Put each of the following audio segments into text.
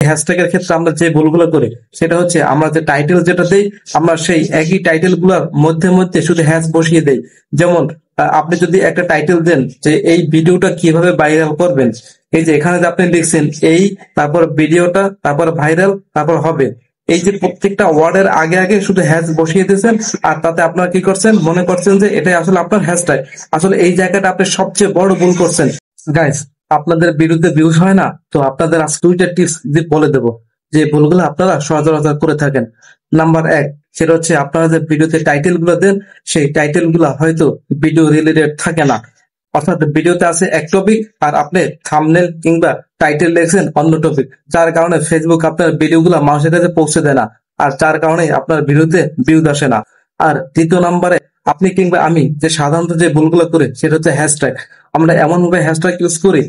হ্যাশট্যাগের ক্ষেত্রে আমরা যে ভুলগুলো করি সেটা হচ্ছে আমরা যে টাইটেল যেটা দেই আমরা সেই একই টাইটেল গুলার মধ্যে মধ্যে শুধু হ্যাশ বসিয়ে দেই। যেমন আপনি যদি একটা টাইটেল দেন যে এই ভিডিওটা কিভাবে ভাইরাল করবেন, এই যে এখানে যে আপনি লিখছেন এই, তারপর ভিডিওটা, তারপর ভাইরাল, তারপর হবে, এই যে প্রত্যেকটা ওয়ার্ডের আগে আগে শুধু হ্যাশ বসিয়ে দিয়েছেন, আর তাতে আপনারা কি করছেন, মনে করছেন যে এটাই আসলে আপনার হ্যাশট্যাগ। আসলে এই জায়গাটা আপনি সবচেয়ে বড় ভুল করছেন। গাইস, আপনাদের ভিডিওতে ভিউজ হয় না, তো আপনাদের আজকে দুইটা টিপস বলে দেবো যে ভুলগুলো আপনারা সচরাচর করে থাকেন। নাম্বার 1, সেটা হচ্ছে আপনারা যে ভিডিওতে টাইটেল গুলো দেন সেই টাইটেল গুলা হয়তো ভিডিও রিলেটেড থাকে না। অর্থাৎ ভিডিওতে আছে এক টপিক আর আপনি থাম্বনেল কিংবা টাইটেল লিখছেন অন্য টপিক, যার কারণে ফেসবুক আপনার ভিডিওগুলো মানুষের কাছে পৌঁছে দেয় না, আর যার কারণে আপনার ভিডিওতে ভিউজ আসে না। আর দ্বিতীয় নম্বরে, আপনি কিংবা আমি যে সাধারণত যে ভুলগুলো করি সেটা হচ্ছে হ্যাশট্যাগ। আমরা এমন ভাবে হ্যাশট্যাগ ইউজ করি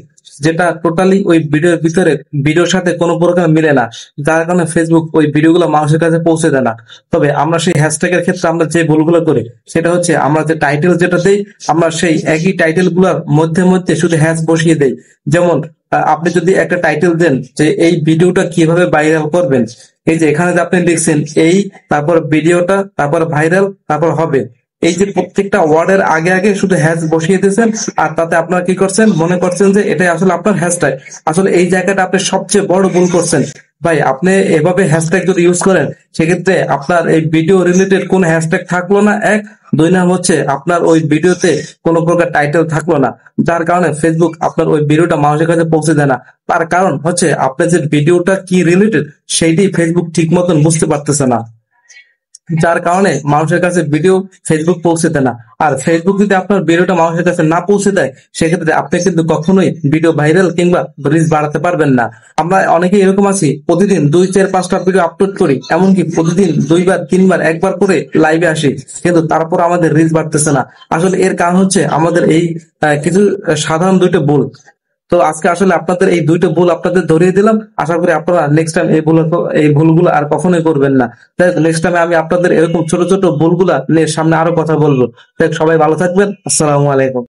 যেটা টোটালি ওই ভিডিওর ভিতরে ভিডিওর সাথে কোনো প্রকার মিলে না, যার কারণে ফেসবুক ওই ভিডিওগুলো মানুষের কাছে পৌঁছে দেয় না। তবে আমরা সেই হ্যাশট্যাগের ক্ষেত্রে আমরা যে ভুলগুলো করি সেটা হচ্ছে আমরা যে টাইটেল যেটা দেই আমরা সেই একই টাইটেল গুলার মধ্যে মধ্যে শুধু হ্যাশ বসিয়ে দেই। যেমন আপনি যদি একটা টাইটেল দেন যে এই ভিডিওটা কিভাবে ভাইরাল করবেন, এই যে এখানে যে আপনি লিখছেন এই, তারপর ভিডিওটা, তারপর ভাইরাল, তারপর হবে, এই যে প্রত্যেকটা ওয়ার্ডের আগে আগে শুধু হ্যাশ বসিয়ে দিয়েছেন, আর তাতে আপনারা কি করছেন, মনে করছেন যে এটাই আসলে আপনার হ্যাশট্যাগ। আসলে এই জায়গাটা আপনি সবচেয়ে বড় ভুল করছেন। ভাই, আপনি এভাবে হ্যাশট্যাগ যদি ইউজ করেন সেক্ষেত্রে আপনার এই ভিডিও রিলেটেড কোন হ্যাশট্যাগ থাকলো না, এক। দুই নাম হচ্ছে আপনার ওই ভিডিওতে কোনো প্রকার টাইটেল থাকলো না, যার কারণে ফেসবুক আপনার ওই ভিডিওটা মানুষের কাছে পৌঁছে দেয় না। তার কারণ হচ্ছে আপনার যে ভিডিওটা কি রিলেটেড সেইটি ফেসবুক ঠিক মতন বুঝতে পারতেছে না, যার কারণে মানুষের কাছে ভিডিও ফেসবুক পৌঁছে দেয় না। আর ফেসবুক যদি আপনার ভিডিওটা মানুষের কাছে না পৌঁছে দেয় সেক্ষেত্রে আপনি কিন্তু কখনোই ভিডিও ভাইরাল কিংবা রিচ বাড়াতে পারবেন না। আমরা অনেকে এরকম আছি, প্রতিদিন 2, 4, 5টা ভিডিও আপলোড করি, এমনকি প্রতিদিন 2বার 3বার একবার করে লাইভে আসি, কিন্তু তারপর আমাদের রিচ বাড়তেছে না। আসলে এর কারণ হচ্ছে আমাদের এই কিছু সাধারণ দুইটা ভুল। তো আজকে আসলে আপনাদের এই দুইটা ভুল আপনাদের ধরিয়ে দিলাম। আশা করি আপনারা নেক্সট টাইম এই ভুলগুলো আর কখনোই করবেন না। নেক্সট টাইমে আমি আপনাদের এরকম ছোট ছোট ভুলগুলা নিয়ে সামনে আরো কথা বলবো। সবাই ভালো থাকবেন। আসসালামু আলাইকুম।